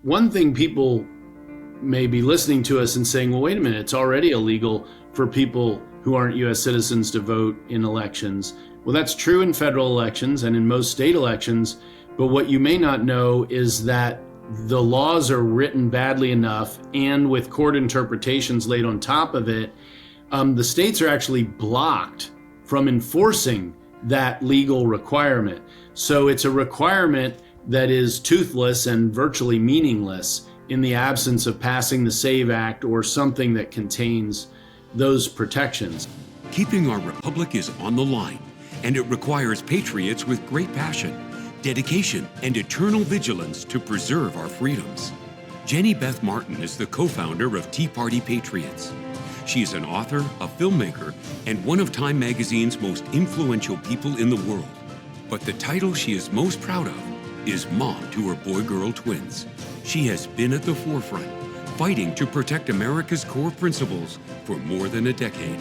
one thing people may be listening to us and saying, well, wait a minute, it's already illegal for people who aren't U.S. citizens to vote in elections. Well, that's true in federal elections and in most state elections. But what you may not know is that the laws are written badly enough, and with court interpretations laid on top of it, the states are actually blocked from enforcing that legal requirement. So it's a requirement that is toothless and virtually meaningless in the absence of passing the SAVE Act or something that contains those protections. Keeping our republic is on the line, and it requires patriots with great passion, dedication, and eternal vigilance to preserve our freedoms. Jenny Beth Martin is the co-founder of Tea Party Patriots. She is an author, a filmmaker, and one of Time Magazine's most influential people in the world. But the title she is most proud of is mom to her boy-girl twins. She has been at the forefront, fighting to protect America's core principles for more than a decade.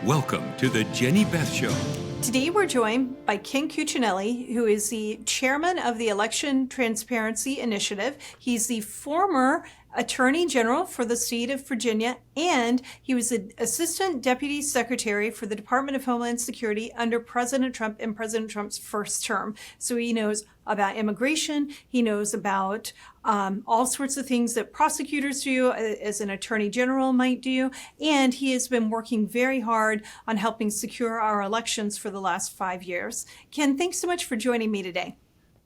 Welcome to the Jenny Beth Show. Today we're joined by Ken Cuccinelli, who is the chairman of the Election Transparency Initiative. He's the former Attorney General for the state of Virginia, and he was the Assistant Deputy Secretary for the Department of Homeland Security under President Trump in President Trump's first term. So he knows about immigration. He knows about all sorts of things that prosecutors do, as an attorney general might do. And he has been working very hard on helping secure our elections for the last 5 years. Ken, thanks so much for joining me today.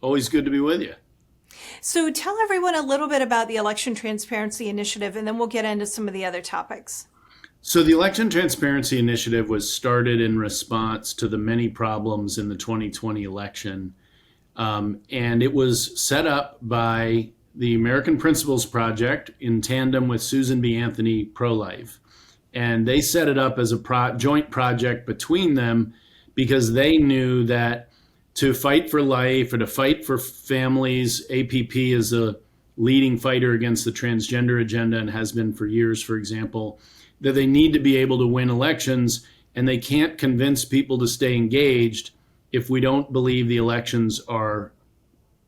Always good to be with you. So tell everyone a little bit about the Election Transparency Initiative, and then we'll get into some of the other topics. So the Election Transparency Initiative was started in response to the many problems in the 2020 election. And it was set up by the American Principles Project in tandem with Susan B. Anthony Pro-Life. And they set it up as a joint project between them because they knew that to fight for life or to fight for families, APP is a leading fighter against the transgender agenda and has been for years, for example, that they need to be able to win elections, and they can't convince people to stay engaged if we don't believe the elections are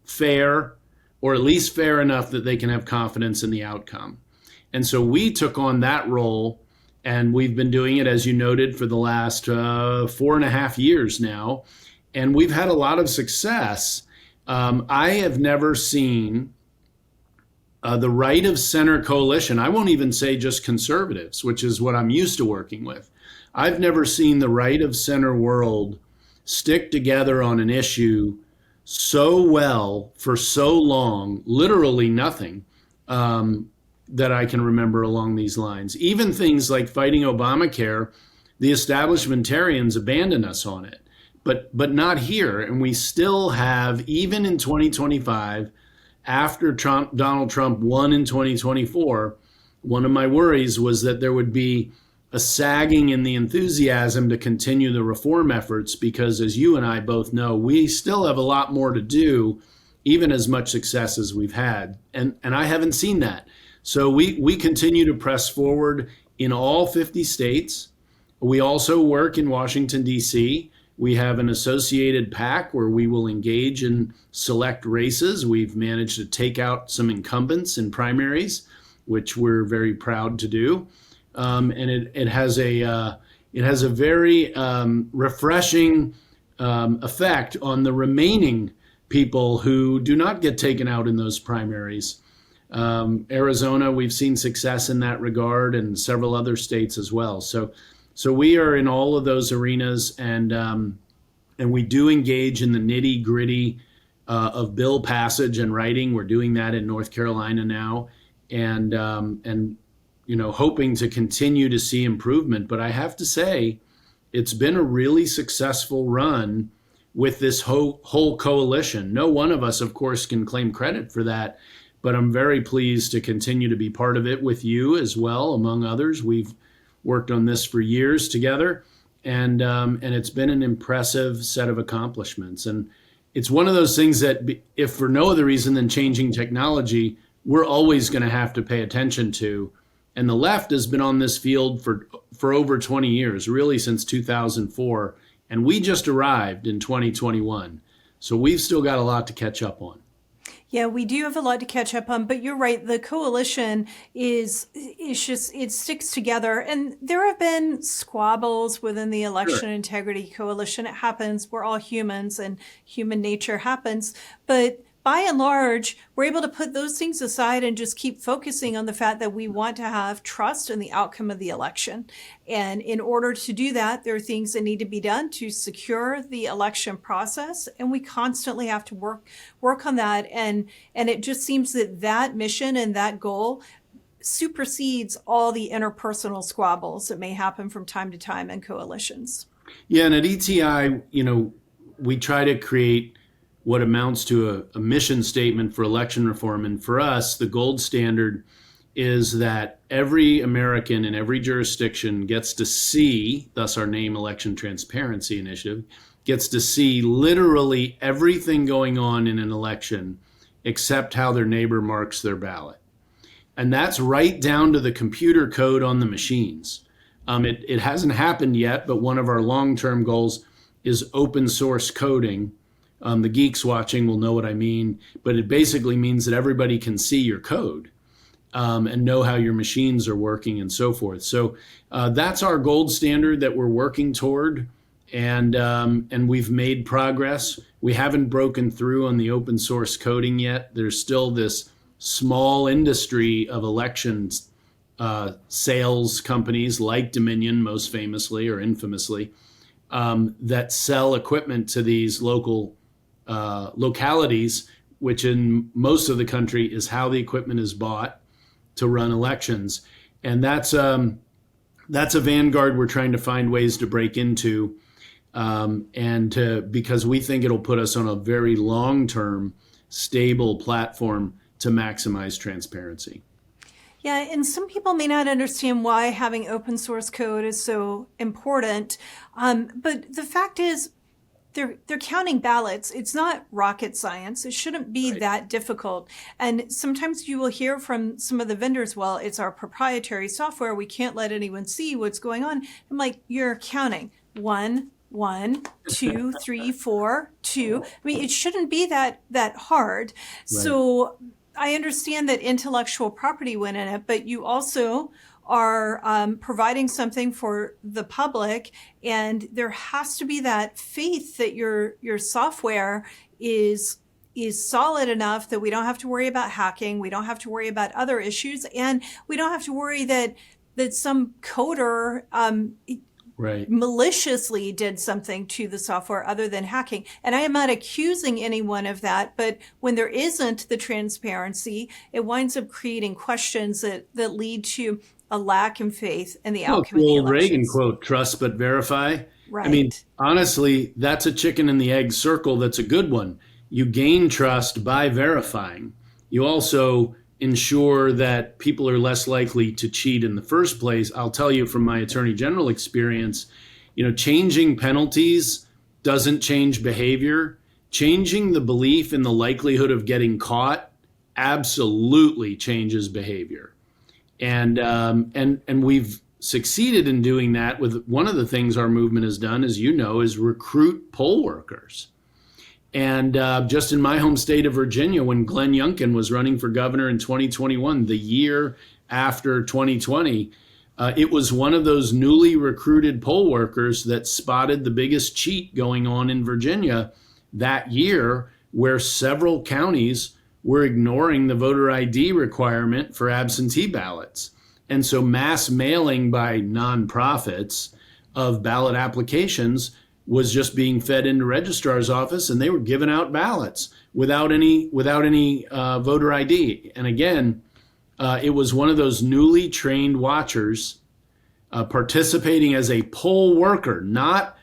fair, or at least fair enough that they can have confidence in the outcome. And so we took on that role, and we've been doing it, as you noted, for the last 4.5 years now. And we've had a lot of success. I have never seen the right of center coalition. I won't even say just conservatives, which is what I'm used to working with. I've never seen the right of center world stick together on an issue so well for so long, literally nothing that I can remember along these lines. Even things like fighting Obamacare, the establishmentarians abandoned us on it. But not here. And we still have, even in 2025, after Donald Trump won in 2024, one of my worries was that there would be a sagging in the enthusiasm to continue the reform efforts, because as you and I both know, we still have a lot more to do, even as much success as we've had. And I haven't seen that. So we continue to press forward in all 50 states. We also work in Washington, D.C. We have an associated PAC where we will engage in select races. We've managed to take out some incumbents in primaries, which we're very proud to do. And it has a very refreshing effect on the remaining people who do not get taken out in those primaries. Arizona, we've seen success in that regard, and several other states as well. So we are in all of those arenas, and we do engage in the nitty gritty of bill passage and writing. We're doing that in North Carolina now, and hoping to continue to see improvement. But I have to say, it's been a really successful run with this whole coalition. No one of us, of course, can claim credit for that, but I'm very pleased to continue to be part of it with you as well, among others. We've worked on this for years together, and it's been an impressive set of accomplishments. And it's one of those things that, if for no other reason than changing technology, we're always going to have to pay attention to. And the left has been on this field for over 20 years, really since 2004. And we just arrived in 2021. So we've still got a lot to catch up on. Yeah, we do have a lot to catch up on, but you're right. The coalition is just, it sticks together. And there have been squabbles within the election Sure. integrity coalition. It happens. We're all humans and human nature happens. But by and large, we're able to put those things aside and just keep focusing on the fact that we want to have trust in the outcome of the election. And in order to do that, there are things that need to be done to secure the election process. And we constantly have to work on that. And it just seems that that mission and that goal supersedes all the interpersonal squabbles that may happen from time to time in coalitions. Yeah, and at ETI, we try to create what amounts to a mission statement for election reform. And for us, the gold standard is that every American in every jurisdiction gets to see, thus our name, Election Transparency Initiative, gets to see literally everything going on in an election except how their neighbor marks their ballot. And that's right down to the computer code on the machines. It hasn't happened yet, but one of our long-term goals is open source coding. The geeks watching will know what I mean, but it basically means that everybody can see your code and know how your machines are working and so forth. So that's our gold standard that we're working toward, and we've made progress. We haven't broken through on the open source coding yet. There's still this small industry of elections sales companies like Dominion, most famously or infamously, that sell equipment to these localities, which in most of the country is how the equipment is bought to run elections. And that's a vanguard we're trying to find ways to break into, because we think it'll put us on a very long-term, stable platform to maximize transparency. Yeah, and some people may not understand why having open source code is so important. But the fact is, they're counting ballots. It's not rocket science. It shouldn't be that difficult. And sometimes you will hear from some of the vendors, well, it's our proprietary software. We can't let anyone see what's going on. I'm like, you're counting 1, 2, 3, 4, 2. I mean, it shouldn't be that hard. Right. So I understand that intellectual property went in it, but you also are providing something for the public, and there has to be that faith that your software is solid enough that we don't have to worry about hacking, we don't have to worry about other issues, and we don't have to worry that some coder maliciously did something to the software other than hacking. And I am not accusing anyone of that, but when there isn't the transparency, it winds up creating questions that lead to a lack in faith in the outcome of the elections. Reagan quote, trust but verify. Right. I mean, honestly, that's a chicken and the egg circle that's a good one. You gain trust by verifying. You also ensure that people are less likely to cheat in the first place. I'll tell you from my attorney general experience, changing penalties doesn't change behavior. Changing the belief in the likelihood of getting caught absolutely changes behavior. And we've succeeded in doing that with one of the things our movement has done, as you know, is recruit poll workers. And just in my home state of Virginia, when Glenn Youngkin was running for governor in 2021, the year after 2020, it was one of those newly recruited poll workers that spotted the biggest cheat going on in Virginia that year, where several counties were ignoring the voter ID requirement for absentee ballots. And so mass mailing by nonprofits of ballot applications was just being fed into registrar's office, and they were giving out ballots without any voter ID. And again, it was one of those newly trained watchers participating as a poll worker, not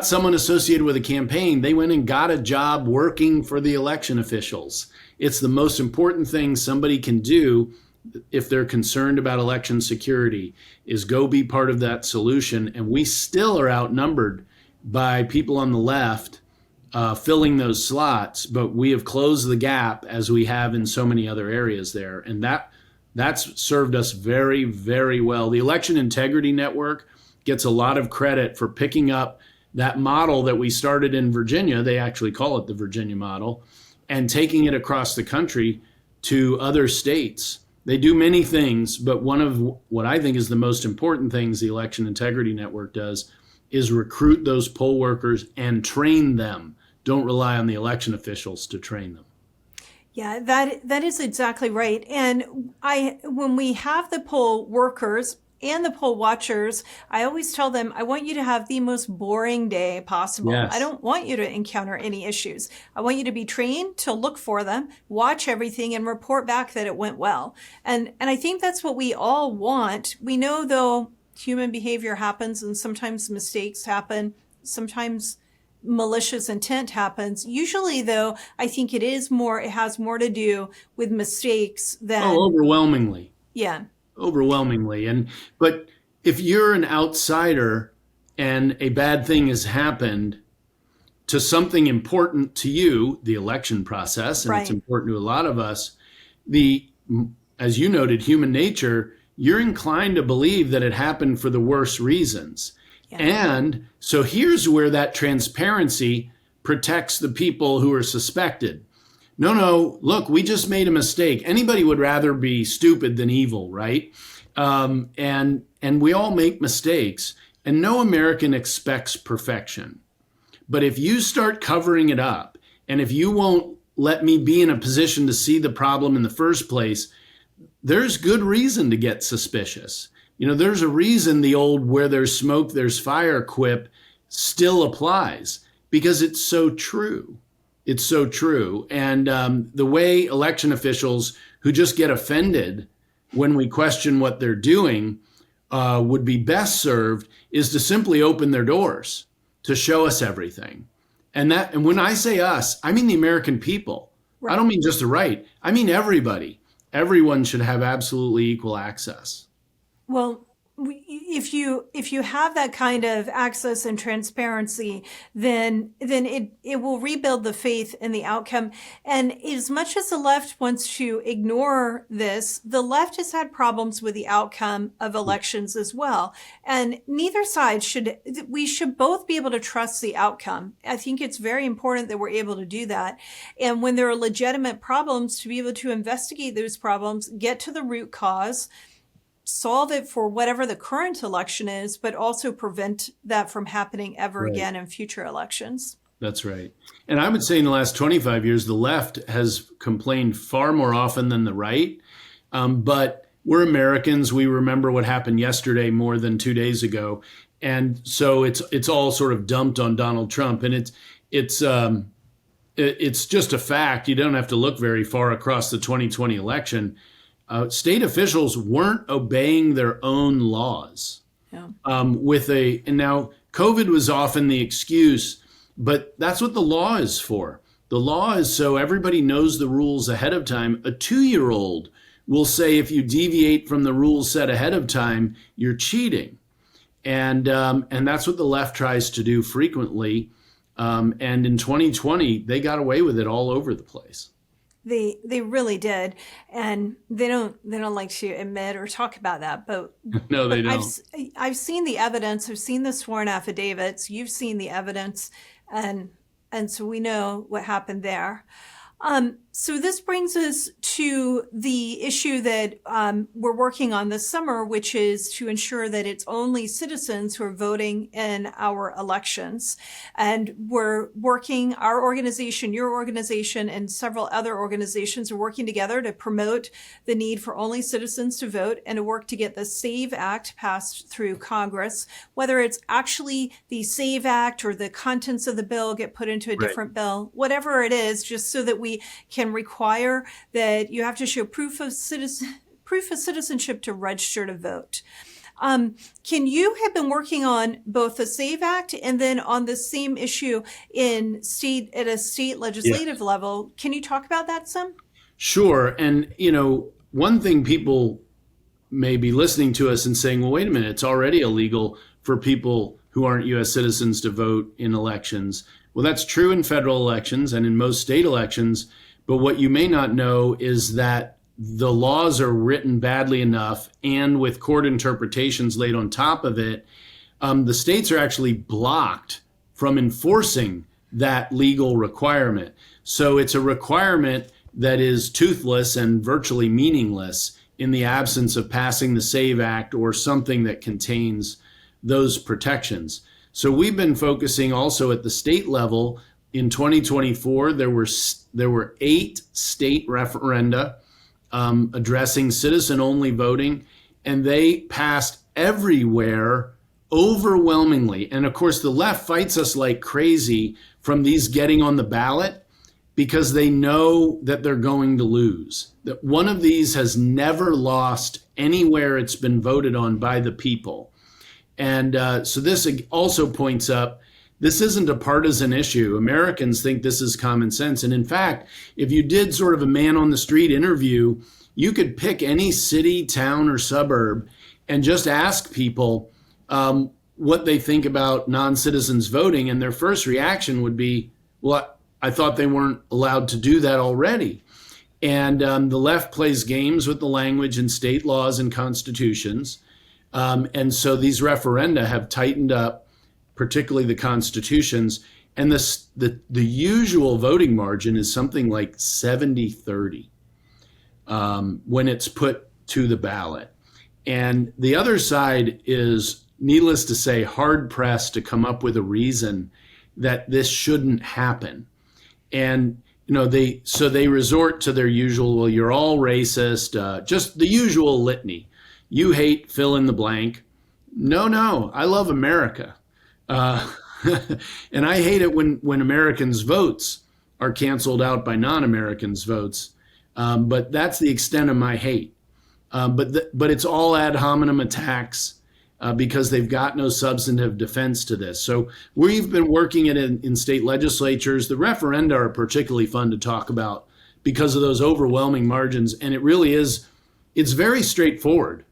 someone associated with a campaign. They went and got a job working for the election officials. It's the most important thing somebody can do if they're concerned about election security, is go be part of that solution. And we still are outnumbered by people on the left filling those slots, but we have closed the gap as we have in so many other areas there. And that's served us very, very well. The Election Integrity Network gets a lot of credit for picking up that model that we started in Virginia. They actually call it the Virginia model, and taking it across the country to other states. They do many things, but one of what I think is the most important things the Election Integrity Network does is recruit those poll workers and train them. Don't rely on the election officials to train them. Yeah, that is exactly right. And when we have the poll workers and the poll watchers, I always tell them, I want you to have the most boring day possible. Yes. I don't want you to encounter any issues. I want you to be trained to look for them, watch everything, and report back that it went well. And I think that's what we all want. We know, though, human behavior happens and sometimes mistakes happen, sometimes malicious intent happens. Usually, though, I think it has more to do with mistakes than... Oh, overwhelmingly. Yeah. Overwhelmingly. But if you're an outsider and a bad thing has happened to something important to you, the election process, and Right. It's important to a lot of us, as you noted, human nature, you're inclined to believe that it happened for the worst reasons. Yeah. And so here's where that transparency protects the people who are suspected. No, look, we just made a mistake. Anybody would rather be stupid than evil, right? And we all make mistakes, and no American expects perfection. But if you start covering it up, and if you won't let me be in a position to see the problem in the first place, there's good reason to get suspicious. There's a reason the old "where there's smoke, there's fire" quip still applies, because it's so true. It's so true. And the way election officials who just get offended when we question what they're doing would be best served is to simply open their doors to show us everything. And when I say us, I mean the American people. Right. I don't mean just the right. I mean everybody. Everyone should have absolutely equal access. Well, if you have that kind of access and transparency, then it will rebuild the faith in the outcome. And as much as the left wants to ignore this, the left has had problems with the outcome of elections as well. And neither side we should both be able to trust the outcome. I think it's very important that we're able to do that. And when there are legitimate problems, to be able to investigate those problems, get to the root cause, solve it for whatever the current election is, but also prevent that from happening ever Right. again in future elections. That's right. And I would say in the last 25 years, the left has complained far more often than the right. But we're Americans. We remember what happened yesterday more than 2 days ago. And so it's all sort of dumped on Donald Trump. And it's just a fact. You don't have to look very far across the 2020 election. State officials weren't obeying their own laws. Yeah. And now COVID was often the excuse, but that's what the law is for. The law is so everybody knows the rules ahead of time. A 2-year-old will say if you deviate from the rules set ahead of time, you're cheating. And that's what the left tries to do frequently. And in 2020, they got away with it all over the place. They really did, and they don't like to admit or talk about that. But no, they don't. I've seen the evidence. I've seen the sworn affidavits. You've seen the evidence, and so we know what happened there. So this brings us to the issue that we're working on this summer, which is to ensure that it's only citizens who are voting in our elections. And we're working, our organization, your organization, and several other organizations are working together to promote the need for only citizens to vote and to work to get the SAVE Act passed through Congress, whether it's actually the SAVE Act or the contents of the bill get put into a different bill, whatever it is, just so that we can require that you have to show proof of citizenship to register to vote. Can you have been working on both the SAVE Act and then on the same issue at a state legislative level? Can you talk about that some? Sure. And, one thing people may be listening to us and saying, well, wait a minute, it's already illegal for people who aren't U.S. citizens to vote in elections. Well, that's true in federal elections and in most state elections. But what you may not know is that the laws are written badly enough, and with court interpretations laid on top of it, the states are actually blocked from enforcing that legal requirement. So it's a requirement that is toothless and virtually meaningless in the absence of passing the SAVE Act or something that contains those protections. So we've been focusing also at the state level. In 2024, there were 8 state referenda addressing citizen-only voting, and they passed everywhere overwhelmingly. And of course, the left fights us like crazy from these getting on the ballot because they know that they're going to lose. That one of these has never lost anywhere it's been voted on by the people. And so this also points up, this isn't a partisan issue. Americans think this is common sense. And in fact, if you did sort of a man on the street interview, you could pick any city, town, or suburb and just ask people what they think about non-citizens voting. And their first reaction would be, well, I thought they weren't allowed to do that already. And the left plays games with the language in state laws and constitutions. And so these referenda have tightened up, particularly the constitutions. And the usual voting margin is something like 70-30 when it's put to the ballot. And the other side is, needless to say, hard-pressed to come up with a reason that this shouldn't happen. And they resort to their usual, well, you're all racist, just the usual litany. You hate fill in the blank. No, I love America. And I hate it when Americans' votes are canceled out by non-Americans' votes. But that's the extent of my hate. But it's all ad hominem attacks because they've got no substantive defense to this. So we've been working it in state legislatures. The referenda are particularly fun to talk about because of those overwhelming margins. And it really is, it's very straightforward.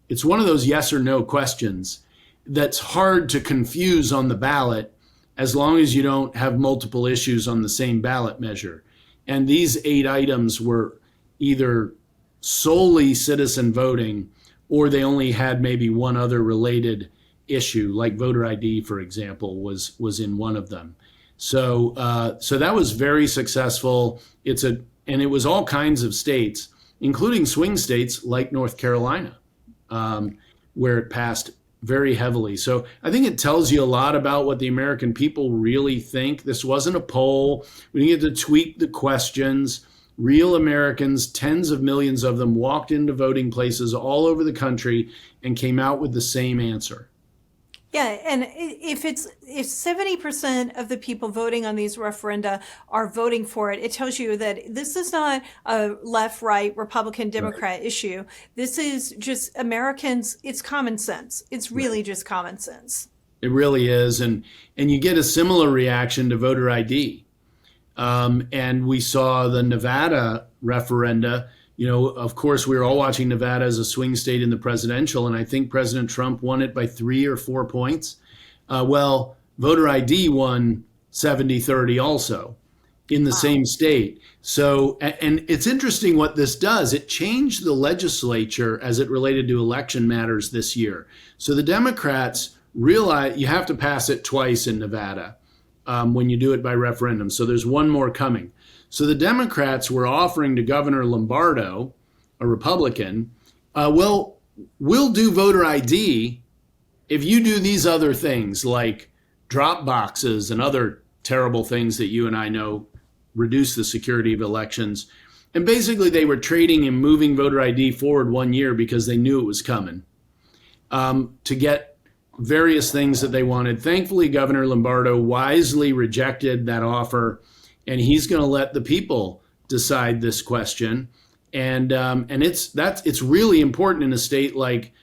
It's one of those yes or no questions that's hard to confuse on the ballot as long as you don't have multiple issues on the same ballot measure. And these 8 items were either solely citizen voting, or they only had maybe one other related issue, like voter ID, for example, was in one of them. So that was very successful. And it was all kinds of states, including swing states like North Carolina, where it passed very heavily. So I think it tells you a lot about what the American people really think. This wasn't a poll. We didn't get to tweak the questions. Real Americans, tens of millions of them, walked into voting places all over the country and came out with the same answer. Yeah, and if 70% of the people voting on these referenda are voting for it, it tells you that this is not a left, right, Republican, Democrat issue. This is just Americans. It's common sense. It's really just common sense. It really is, and you get a similar reaction to voter ID. And we saw the Nevada referenda. Of course, we were all watching Nevada as a swing state in the presidential, and I think President Trump won it by 3 or 4 points. Well, voter ID won 70-30 also in the same state. So, and it's interesting what this does. It changed the legislature as it related to election matters this year. So the Democrats realize you have to pass it twice in Nevada when you do it by referendum. So there's one more coming. So the Democrats were offering to Governor Lombardo, a Republican, well, we'll do voter ID if you do these other things like drop boxes and other terrible things that you and I know reduce the security of elections. And basically they were trading and moving voter ID forward 1 year because they knew it was coming to get various things that they wanted. Thankfully, Governor Lombardo wisely rejected that offer, and he's going to let the people decide this question. And it's really important in a state like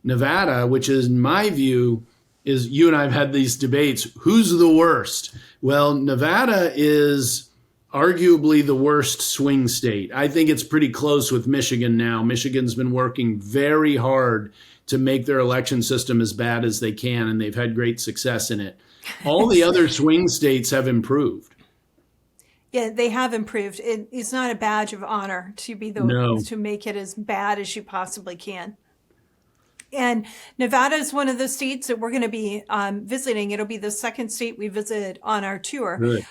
Nevada, which is, in my view, is, you and I have had these debates, who's the worst? Well, Nevada is arguably the worst swing state. I think it's pretty close with Michigan now. Michigan's been working very hard to make their election system as bad as they can, and they've had great success in it. All the other swing states have improved. Yeah, they have improved. It's not a badge of honor to be to make it as bad as you possibly can. And Nevada is one of the states that we're going to be visiting. It'll be the second state we visit on our tour. Good.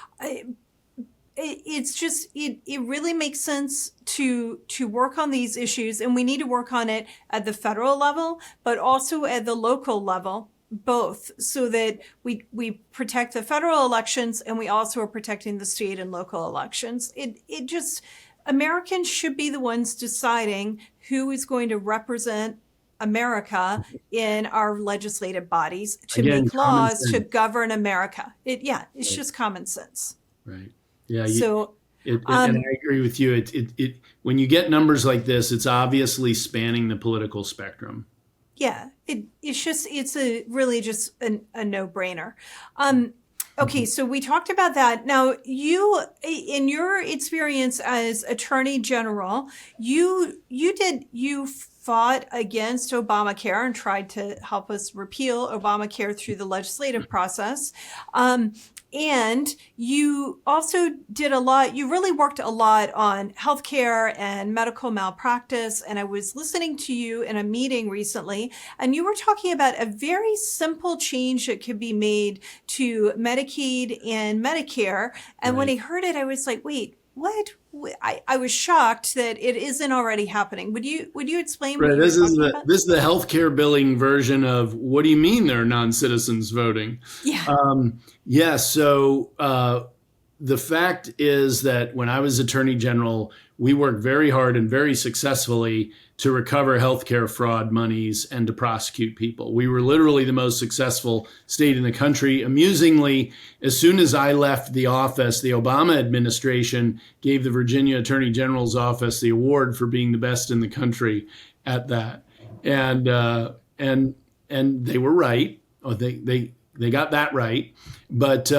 It's just, it really makes sense to work on these issues, and we need to work on it at the federal level, but also at the local level, both, so that we protect the federal elections and we also are protecting the state and local elections. It just, Americans should be the ones deciding who is going to represent America in our legislative bodies to Again, make common laws to sense. govern America. It's just common sense. Right. Yeah. So, and I agree with you. It when you get numbers like this, it's obviously spanning the political spectrum. yeah, it's really just a no-brainer. Okay, so we talked about that. Now, you, in your experience as Attorney General, you fought against Obamacare and tried to help us repeal Obamacare through the legislative process. And you also did you really worked a lot on healthcare and medical malpractice. And I was listening to you in a meeting recently, and you were talking about a very simple change that could be made to Medicaid and Medicare. And when I heard it, I was like, wait, what? I was shocked that it isn't already happening. Would you explain what you were talking about? This is the healthcare billing version of what do you mean there are non-citizens voting? Yeah. So the fact is that when I was Attorney General, we worked very hard and very successfully to recover healthcare fraud monies and to prosecute people. We were literally the most successful state in the country. Amusingly, as soon as I left the office, the Obama administration gave the Virginia Attorney General's office the award for being the best in the country at that. And they were right. Oh, they got that right. But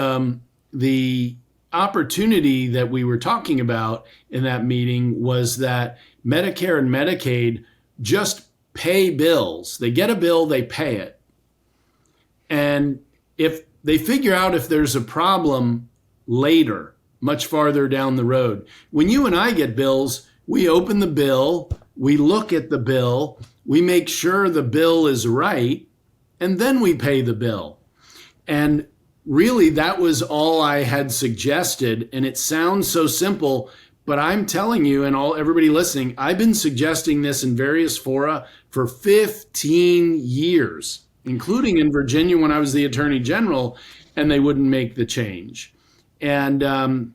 the opportunity that we were talking about in that meeting was that Medicare and Medicaid just pay bills. They get a bill, they pay it. And if they figure out if there's a problem later, much farther down the road, when you and I get bills, we open the bill, we look at the bill, we make sure the bill is right, and then we pay the bill. And really, that was all I had suggested. And it sounds so simple, but I'm telling you and everybody listening, I've been suggesting this in various fora for 15 years, including in Virginia when I was the Attorney General, and they wouldn't make the change. And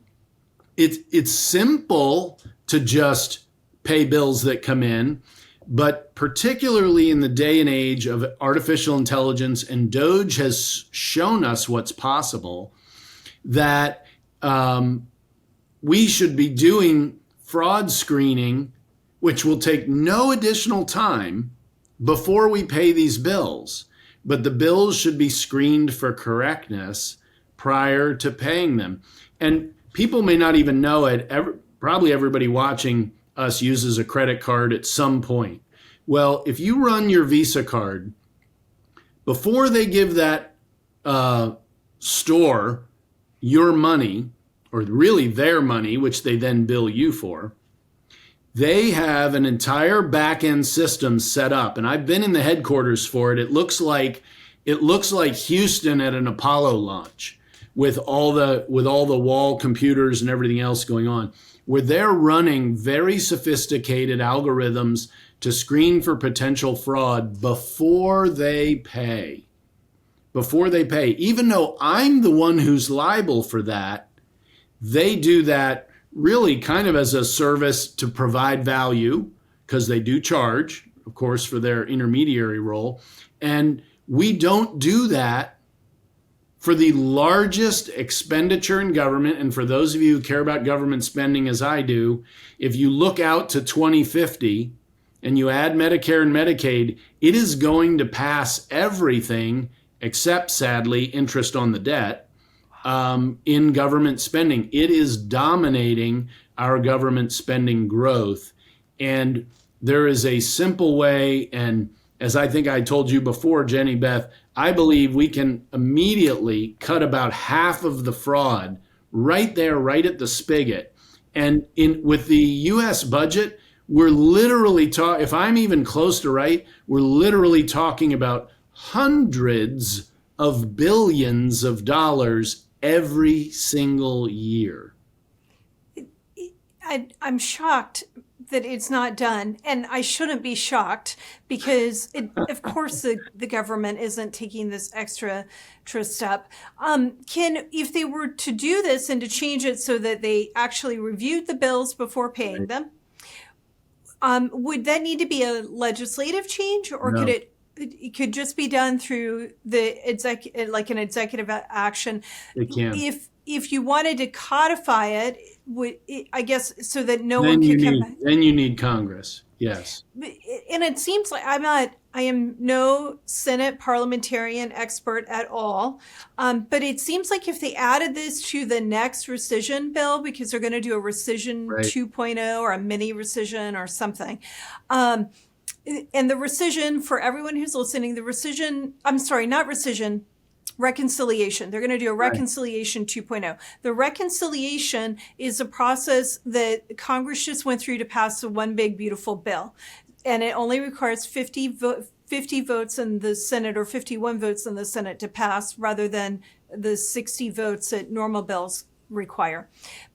it's simple to just pay bills that come in, but particularly in the day and age of artificial intelligence, and DOGE has shown us what's possible, that we should be doing fraud screening, which will take no additional time before we pay these bills. But the bills should be screened for correctness prior to paying them. And people may not even know it. Probably everybody watching us uses a credit card at some point. Well, if you run your Visa card, before they give that store your money, or really their money, which they then bill you for, they have an entire back-end system set up. And I've been in the headquarters for it. It looks like Houston at an Apollo launch with all the wall computers and everything else going on, where they're running very sophisticated algorithms to screen for potential fraud before they pay. Even though I'm the one who's liable for that, they do that really kind of as a service to provide value, because they do charge, of course, for their intermediary role. And we don't do that for the largest expenditure in government. And for those of you who care about government spending as I do, if you look out to 2050 and you add Medicare and Medicaid, it is going to pass everything except, sadly, interest on the debt in government spending. It is dominating our government spending growth. And there is a simple way, and as I think I told you before, Jenny Beth, I believe we can immediately cut about half of the fraud right there, right at the spigot. And with the U.S. budget, we're literally if I'm even close to right, we're literally talking about hundreds of billions of dollars every single year. I'm shocked that it's not done, and I shouldn't be shocked because, of course, the government isn't taking this extra step. If they were to do this and to change it so that they actually reviewed the bills before paying them, would that need to be a legislative change, or No. it could just be done through like an executive action? It can. If you wanted to codify it, I guess, so that no Then one you could come need back. then you need Congress. Yes. And it seems like I am no Senate parliamentarian expert at all. But it seems like if they added this to the next rescission bill, because they're going to do a rescission Right. 2.0 or a mini rescission or something. And the rescission, for everyone who's listening, reconciliation. They're going to do a reconciliation 2.0. The reconciliation is a process that Congress just went through to pass the one big beautiful bill. And it only requires 50 votes in the Senate or 51 votes in the Senate to pass, rather than the 60 votes that normal bills require.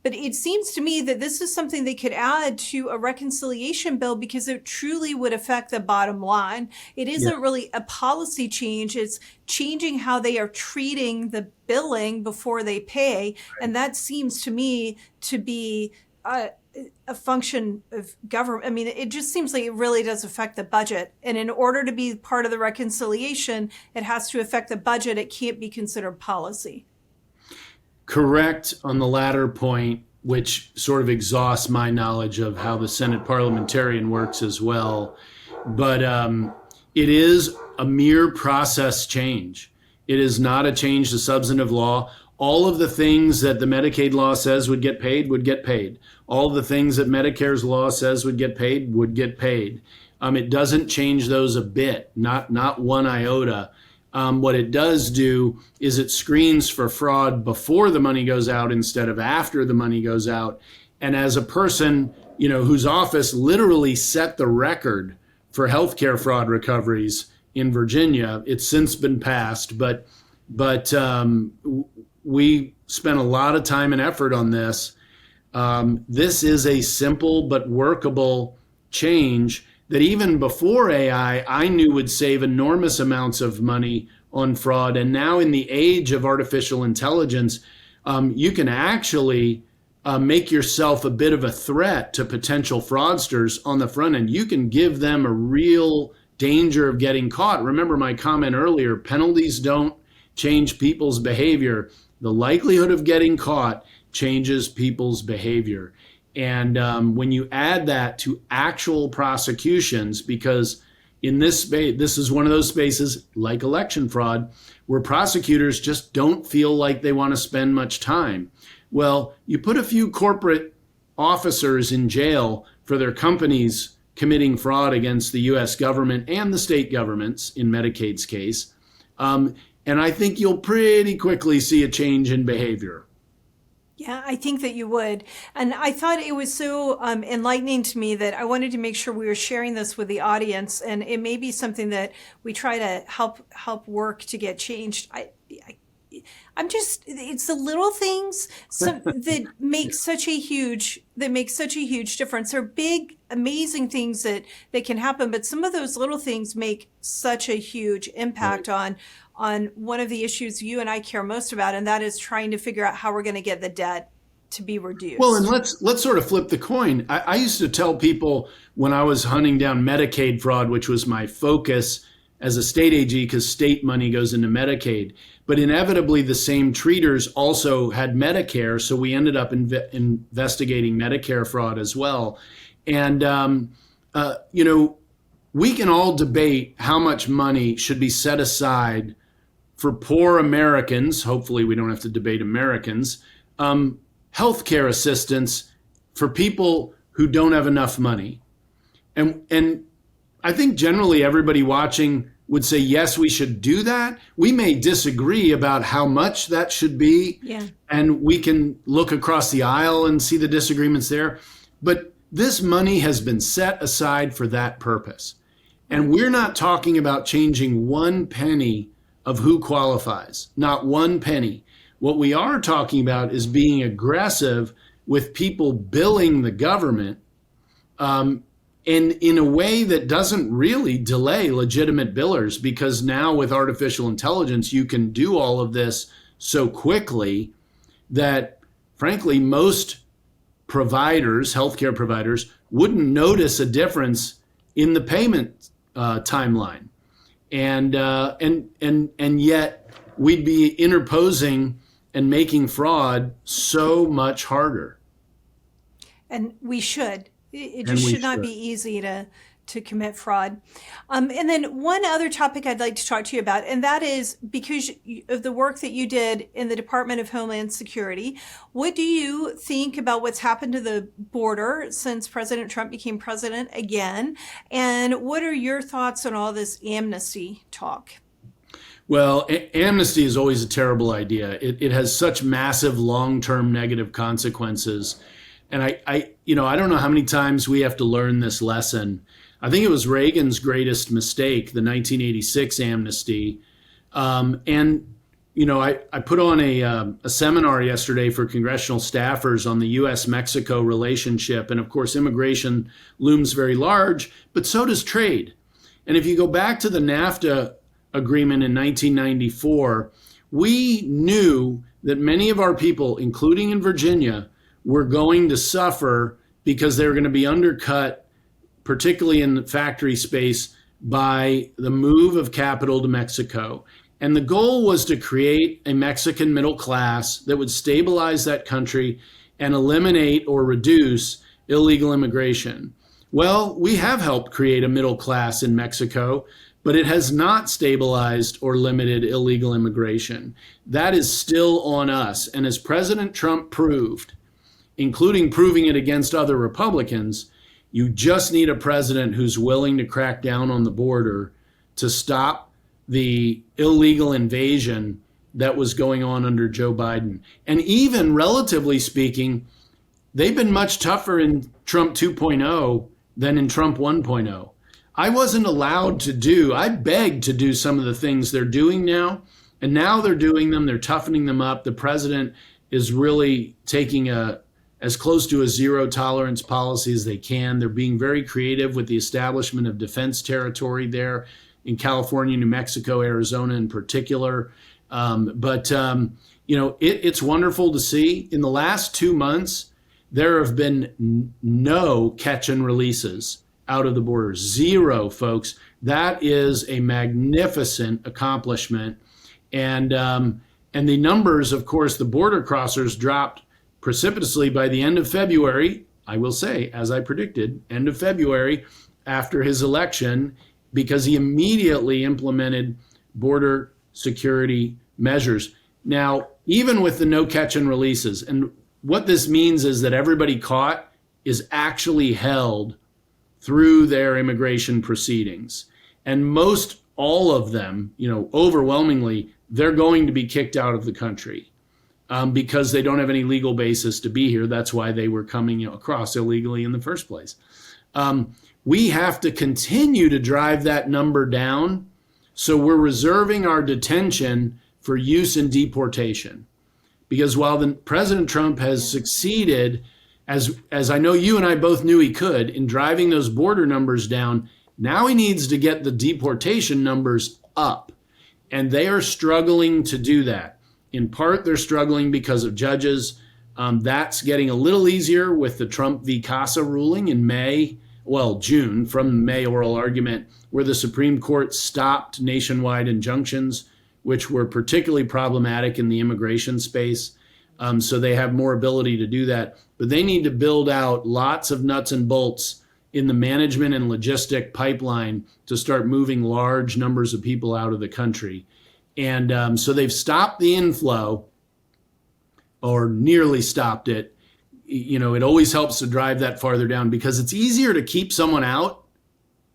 But it seems to me that this is something they could add to a reconciliation bill, because it truly would affect the bottom line. It isn't really a policy change. It's changing how they are treating the billing before they pay. And that seems to me to be a function of government. I mean, it just seems like it really does affect the budget. And in order to be part of the reconciliation, it has to affect the budget. It can't be considered policy. Correct on the latter point, which sort of exhausts my knowledge of how the Senate parliamentarian works as well. But it is a mere process change. It is not a change to substantive law. All of the things that the Medicaid law says would get paid would get paid. All the things that Medicare's law says would get paid would get paid. It doesn't change those a bit, not one iota. What it does do is it screens for fraud before the money goes out instead of after the money goes out. And as a person, whose office literally set the record for healthcare fraud recoveries in Virginia, it's since been passed, but we spent a lot of time and effort on this. This is a simple but workable change that even before AI, I knew would save enormous amounts of money on fraud. And now in the age of artificial intelligence, you can actually make yourself a bit of a threat to potential fraudsters on the front end. You can give them a real danger of getting caught. Remember my comment earlier, penalties don't change people's behavior. The likelihood of getting caught changes people's behavior. And when you add that to actual prosecutions, because in this space, this is one of those spaces like election fraud, where prosecutors just don't feel like they want to spend much time. Well, you put a few corporate officers in jail for their companies committing fraud against the U.S. government and the state governments, in Medicaid's case, and I think you'll pretty quickly see a change in behavior. Yeah, I think that you would. And I thought it was so enlightening to me that I wanted to make sure we were sharing this with the audience. And it may be something that we try to help work to get changed. It's the little things that make such a huge difference. They're big, amazing things that can happen. But some of those little things make such a huge impact on one of the issues you and I care most about, and that is trying to figure out how we're going to get the debt to be reduced. Well, and let's sort of flip the coin. I used to tell people when I was hunting down Medicaid fraud, which was my focus as a state AG, because state money goes into Medicaid. But inevitably, the same treaters also had Medicare, so we ended up investigating Medicare fraud as well. And we can all debate how much money should be set aside for poor Americans. Hopefully we don't have to debate Americans. Healthcare assistance for people who don't have enough money. And I think generally everybody watching would say, yes, we should do that. We may disagree about how much that should be. Yeah. And we can look across the aisle and see the disagreements there. But This money has been set aside for that purpose. And we're not talking about changing one penny of who qualifies, not one penny. What we are talking about is being aggressive with people billing the government and in a way that doesn't really delay legitimate billers, because now with artificial intelligence, you can do all of this so quickly that, frankly, most providers, healthcare providers, wouldn't notice a difference in the payment timeline, and yet we'd be interposing and making fraud so much harder. And we should. It just should not be easy to commit fraud. And then one other topic I'd like to talk to you about, and that is because of the work that you did in the Department of Homeland Security, what do you think about what's happened to the border since President Trump became president again? And what are your thoughts on all this amnesty talk? Well, amnesty is always a terrible idea. It has such massive long-term negative consequences. And I don't know how many times we have to learn this lesson. I think it was Reagan's greatest mistake, the 1986 amnesty. I put on a seminar yesterday for congressional staffers on the U.S.-Mexico relationship. And of course, immigration looms very large, but so does trade. And if you go back to the NAFTA agreement in 1994, we knew that many of our people, including in Virginia, were going to suffer because they were going to be undercut, particularly in the factory space, by the move of capital to Mexico. And the goal was to create a Mexican middle class that would stabilize that country and eliminate or reduce illegal immigration. Well, we have helped create a middle class in Mexico, but it has not stabilized or limited illegal immigration. That is still on us. And as President Trump proved, including proving it against other Republicans, you just need a president who's willing to crack down on the border to stop the illegal invasion that was going on under Joe Biden. And even relatively speaking, they've been much tougher in Trump 2.0 than in Trump 1.0. I wasn't allowed I begged to do some of the things they're doing now, and now they're doing them, they're toughening them up. The president is really taking as close to a zero tolerance policy as they can. They're being very creative with the establishment of defense territory there in California, New Mexico, Arizona in particular. It's wonderful to see. In the last 2 months, there have been no catch and releases out of the border. Zero, folks. That is a magnificent accomplishment. And the numbers, of course, the border crossers dropped precipitously by the end of February, I will say, as I predicted, end of February after his election, because he immediately implemented border security measures. Now, even with the no catch and releases, and what this means is that everybody caught is actually held through their immigration proceedings. And most all of them, overwhelmingly, they're going to be kicked out of the country. Because they don't have any legal basis to be here. That's why they were coming across illegally in the first place. We have to continue to drive that number down. So we're reserving our detention for use in deportation. Because while President Trump has succeeded, as I know you and I both knew he could, in driving those border numbers down, now he needs to get the deportation numbers up. And they are struggling to do that. In part, they're struggling because of judges. That's getting a little easier with the Trump v. Casa ruling in June, from the May oral argument, where the Supreme Court stopped nationwide injunctions, which were particularly problematic in the immigration space. So they have more ability to do that. But they need to build out lots of nuts and bolts in the management and logistic pipeline to start moving large numbers of people out of the country. And so they've stopped the inflow, or nearly stopped it. It always helps to drive that farther down, because it's easier to keep someone out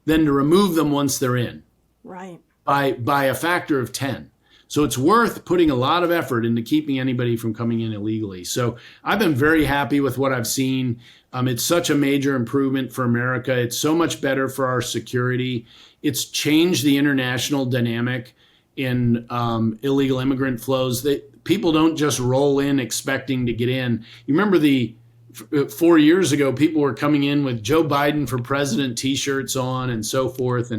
than to remove them once they're in. Right. By a factor of 10. So it's worth putting a lot of effort into keeping anybody from coming in illegally. So I've been very happy with what I've seen. It's such a major improvement for America. It's so much better for our security. It's changed the international dynamic in illegal immigrant flows. That people don't just roll in expecting to get in. You remember 4 years ago, people were coming in with Joe Biden for president T-shirts on and so forth,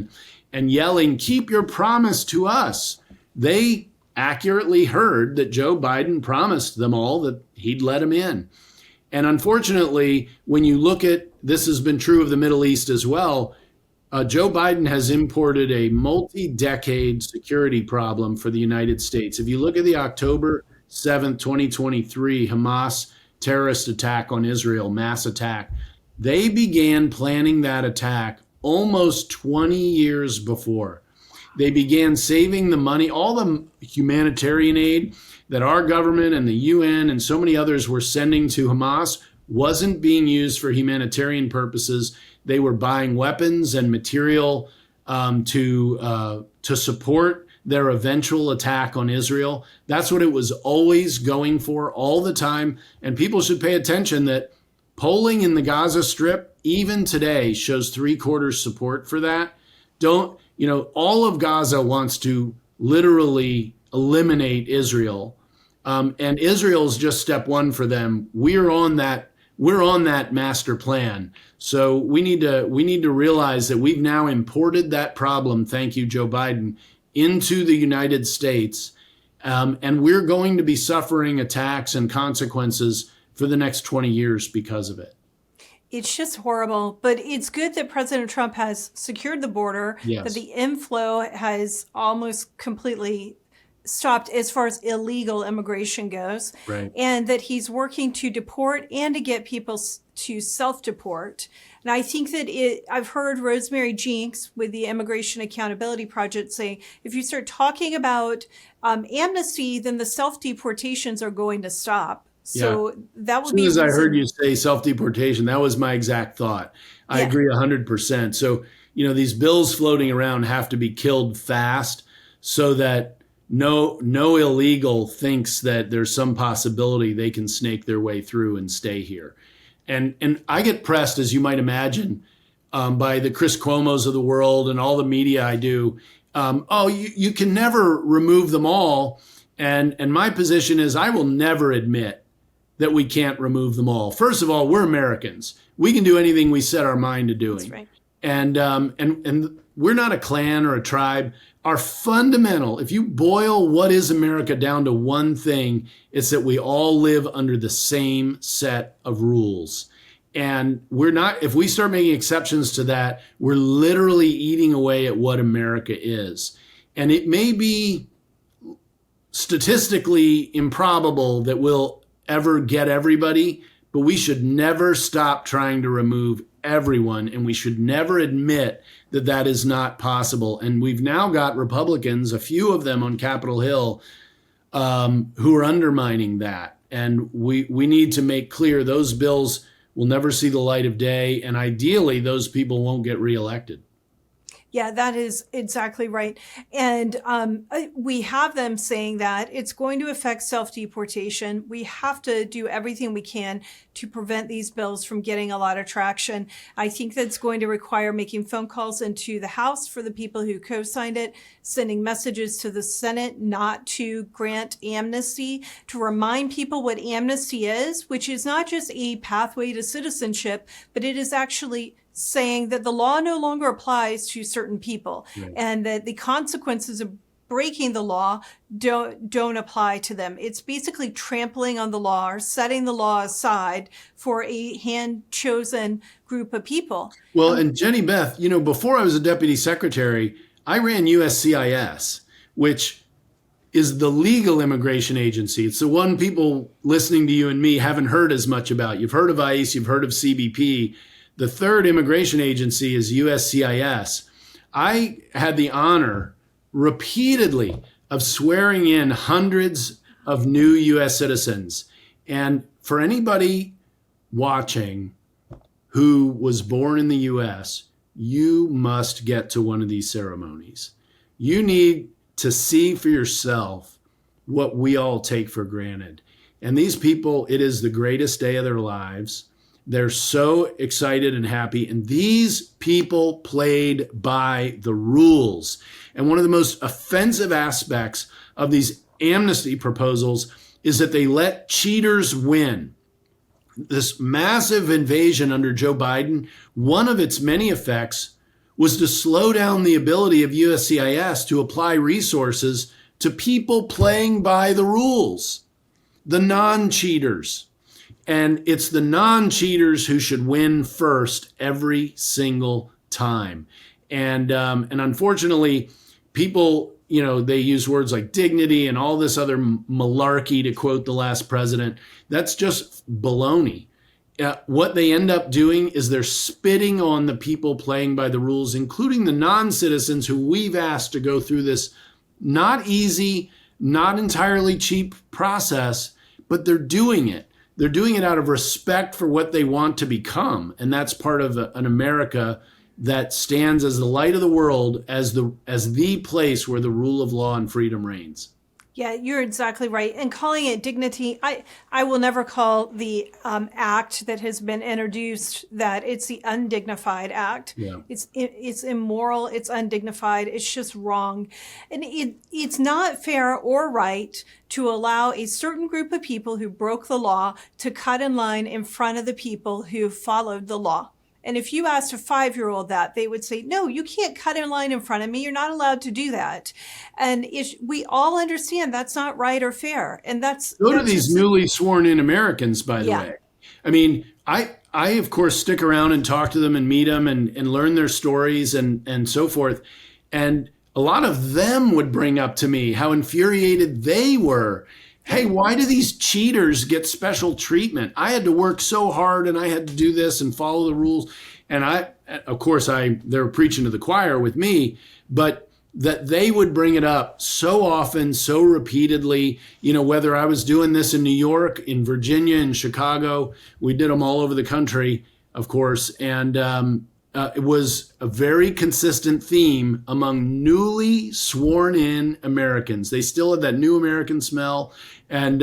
and yelling, "Keep your promise to us." They accurately heard that Joe Biden promised them all that he'd let them in. And unfortunately, when you look at, this has been true of the Middle East as well, Joe Biden has imported a multi-decade security problem for the United States. If you look at the October 7th, 2023 Hamas terrorist attack on Israel, mass attack, they began planning that attack almost 20 years before. They began saving the money, all the humanitarian aid that our government and the UN and so many others were sending to Hamas wasn't being used for humanitarian purposes. They were buying weapons and material to support their eventual attack on Israel. That's what it was always going for all the time. And people should pay attention that polling in the Gaza Strip, even today, shows 3/4 support for that. All of Gaza wants to literally eliminate Israel. And Israel's just step one for them. We're on that master plan. So we need to realize that we've now imported that problem, thank you, Joe Biden, into the United States. And we're going to be suffering attacks and consequences for the next 20 years because of it. It's just horrible, but it's good that President Trump has secured the border, Yes. that the inflow has almost completely stopped as far as illegal immigration goes, Right. and that he's working to deport and to get people to self-deport. And I think that I've heard Rosemary Jinks with the Immigration Accountability Project say, if you start talking about amnesty, then the self-deportations are going to stop. So that would be. As soon as I heard you say self-deportation, that was my exact thought. I agree 100%. So, these bills floating around have to be killed fast so that no illegal thinks that there's some possibility they can snake their way through and stay here. And I get pressed, as you might imagine, by the Chris Cuomos of the world and all the media I do. You can never remove them all. And my position is I will never admit that we can't remove them all. First of all, we're Americans. We can do anything we set our mind to doing. That's right. And we're not a clan or a tribe. Our fundamental, if you boil what is America down to one thing, it's that we all live under the same set of rules. And if we start making exceptions to that, we're literally eating away at what America is. And it may be statistically improbable that we'll ever get everybody, but we should never stop trying to remove everyone, and we should never admit that that is not possible. And we've now got Republicans, a few of them on Capitol Hill, who are undermining that. And we need to make clear those bills will never see the light of day, and ideally those people won't get reelected. Yeah, that is exactly right. And we have them saying that it's going to affect self-deportation. We have to do everything we can to prevent these bills from getting a lot of traction. I think that's going to require making phone calls into the House for the people who co-signed it, sending messages to the Senate not to grant amnesty, to remind people what amnesty is, which is not just a pathway to citizenship, but it is actually saying that the law no longer applies to certain people, right, and that the consequences of breaking the law don't apply to them. It's basically trampling on the law or setting the law aside for a hand-chosen group of people. Well, and Jenny Beth, before I was a deputy secretary, I ran USCIS, which is the legal immigration agency. It's the one people listening to you and me haven't heard as much about. You've heard of ICE, you've heard of CBP. The third immigration agency is USCIS. I had the honor repeatedly of swearing in hundreds of new U.S. citizens. And for anybody watching who was born in the U.S., you must get to one of these ceremonies. You need to see for yourself what we all take for granted. And these people, it is the greatest day of their lives. They're so excited and happy. And these people played by the rules. And one of the most offensive aspects of these amnesty proposals is that they let cheaters win. This massive invasion under Joe Biden, one of its many effects was to slow down the ability of USCIS to apply resources to people playing by the rules, the non-cheaters. And it's the non-cheaters who should win first every single time. And unfortunately, people, they use words like dignity and all this other malarkey, to quote the last president. That's just baloney. What they end up doing is they're spitting on the people playing by the rules, including the non-citizens who we've asked to go through this not easy, not entirely cheap process, but they're doing it. They're doing it out of respect for what they want to become. And that's part of an America that stands as the light of the world, as the place where the rule of law and freedom reigns. Yeah, you're exactly right. And calling it dignity, I will never call the act that has been introduced that it's the undignified act. Yeah. It's immoral. It's undignified. It's just wrong. And it's not fair or right to allow a certain group of people who broke the law to cut in line in front of the people who followed the law. And if you asked a 5-year-old that, they would say, no, you can't cut in line in front of me. You're not allowed to do that. And we all understand that's not right or fair. And that's to these newly sworn in Americans, by the way. I mean, I of course stick around and talk to them and meet them and learn their stories and so forth. And a lot of them would bring up to me how infuriated they were. Hey, why do these cheaters get special treatment? I had to work so hard and I had to do this and follow the rules. And they're preaching to the choir with me, but that they would bring it up so often, so repeatedly, whether I was doing this in New York, in Virginia, in Chicago, we did them all over the country, of course. And it was a very consistent theme among newly sworn in Americans. They still have that new American smell, and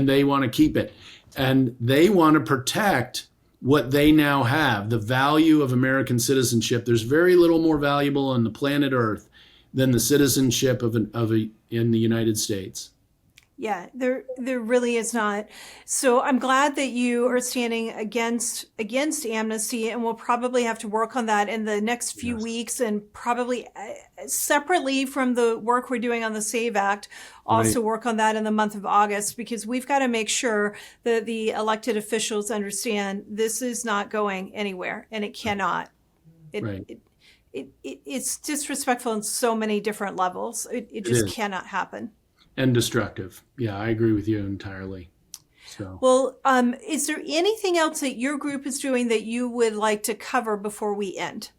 they want to keep it. And they want to protect what they now have, the value of American citizenship. There's very little more valuable on the planet Earth than the citizenship in the United States. Yeah, there really is not. So I'm glad that you are standing against amnesty, and we'll probably have to work on that in the next few weeks, and probably separately from the work we're doing on the SAVE Act, also work on that in the month of August, because we've got to make sure that the elected officials understand this is not going anywhere, and it cannot. It's disrespectful on so many different levels. It just cannot happen. And destructive. Yeah, I agree with you entirely. So, well, is there anything else that your group is doing that you would like to cover before we end?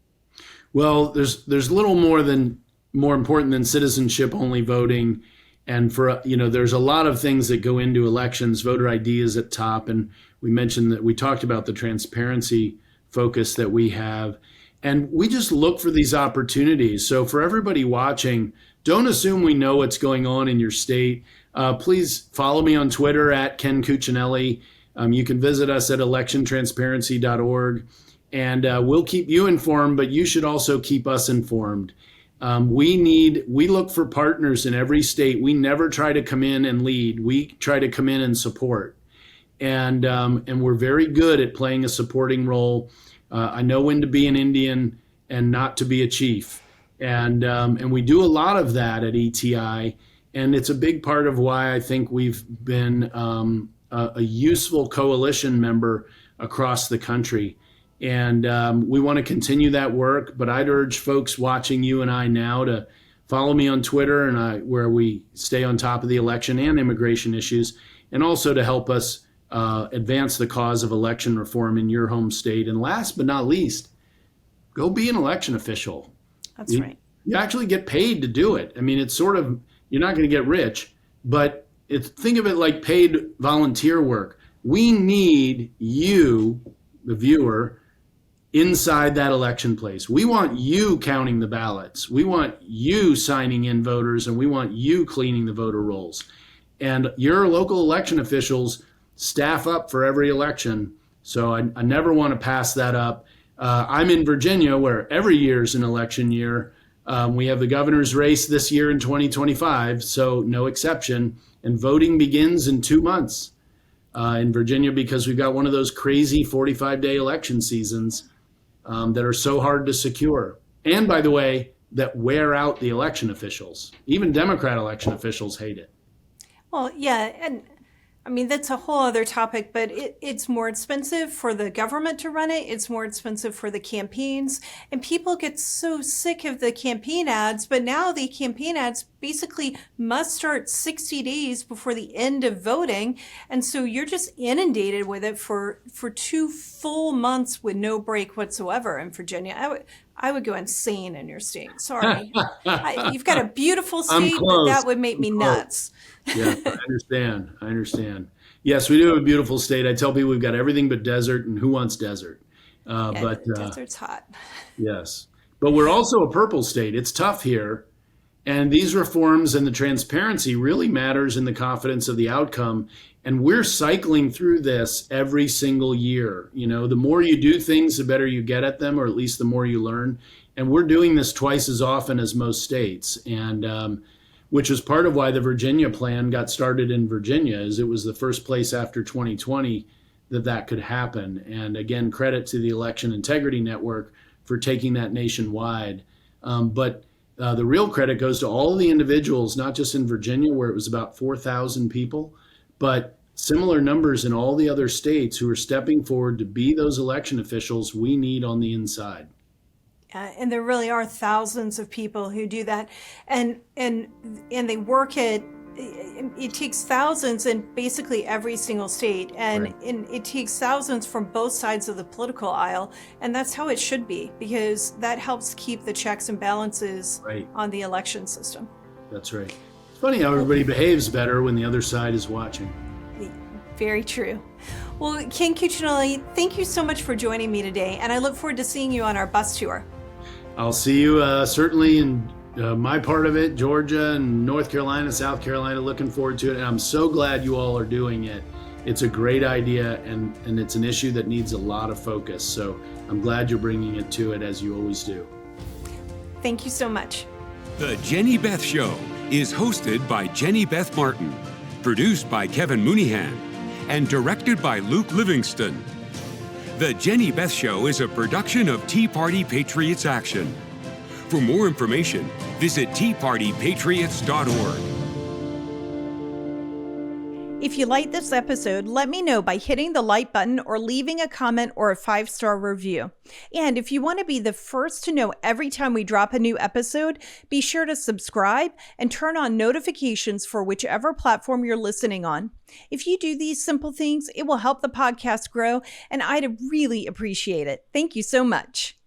Well, there's little more important than citizenship only voting, and there's a lot of things that go into elections. Voter ID is at top, and we talked about the transparency focus that we have, and we just look for these opportunities. So for everybody watching, don't assume we know what's going on in your state. Please follow me on Twitter at Ken Cuccinelli. You can visit us at electiontransparency.org, and we'll keep you informed, but you should also keep us informed. We look for partners in every state. We never try to come in and lead. We try to come in and support. And we're very good at playing a supporting role. I know when to be an Indian and not to be a chief. And we do a lot of that at ETI, and it's a big part of why I think we've been a useful coalition member across the country. And we want to continue that work, but I'd urge folks watching you and I now to follow me on Twitter, where we stay on top of the election and immigration issues, and also to help us advance the cause of election reform in your home state. And last but not least, go be an election official. That's right. You actually get paid to do it. I mean, it's sort of, you're not going to get rich, but think of it like paid volunteer work. We need you, the viewer, inside that election place. We want you counting the ballots. We want you signing in voters, and we want you cleaning the voter rolls. And your local election officials staff up for every election. So I never want to pass that up. I'm in Virginia, where every year is an election year. We have the governor's race this year in 2025, so no exception. And voting begins in 2 months in Virginia, because we've got one of those crazy 45-day election seasons that are so hard to secure. And by the way, that wear out the election officials. Even Democrat election officials hate it. Well, yeah, and I mean, that's a whole other topic, but it's more expensive for the government to run it. It's more expensive for the campaigns. And people get so sick of the campaign ads, but now the campaign ads basically must start 60 days before the end of voting. And so you're just inundated with it for 2 full months with no break whatsoever in Virginia. I would go insane in your state. Sorry. You've got a beautiful state, but that would make me nuts. Yeah, I understand. Yes, we do have a beautiful state. I tell people we've got everything but desert, and who wants desert? But desert's hot. Yes, but we're also a purple state. It's tough here, and these reforms and the transparency really matters in the confidence of the outcome. And we're cycling through this every single year. You know, the more you do things, the better you get at them, or at least the more you learn. And we're doing this twice as often as most states. And which was part of why the Virginia plan got started in Virginia, is it was the first place after 2020 that could happen. And again, credit to the Election Integrity Network for taking that nationwide. But the real credit goes to all the individuals, not just in Virginia, where it was about 4,000 people, but similar numbers in all the other states who are stepping forward to be those election officials we need on the inside. And there really are thousands of people who do that, and they work it. It takes thousands in basically every single state, and Right. it takes thousands from both sides of the political aisle, and that's how it should be, because that helps keep the checks and balances Right. on the election system. That's right. It's funny how everybody behaves better when the other side is watching. Very true. Well, Ken Cuccinelli, thank you so much for joining me today, and I look forward to seeing you on our bus tour. I'll see you certainly in my part of it, Georgia and North Carolina, South Carolina. Looking forward to it. And I'm so glad you all are doing it. It's a great idea, and it's an issue that needs a lot of focus. So I'm glad you're bringing it to it, as you always do. Thank you so much. The Jenny Beth Show is hosted by Jenny Beth Martin, produced by Kevin Mooneyhan, and directed by Luke Livingston. The Jenny Beth Show is a production of Tea Party Patriots Action. For more information, visit teapartypatriots.org. If you like this episode, let me know by hitting the like button or leaving a comment or a 5-star review. And if you want to be the first to know every time we drop a new episode, be sure to subscribe and turn on notifications for whichever platform you're listening on. If you do these simple things, it will help the podcast grow, and I'd really appreciate it. Thank you so much.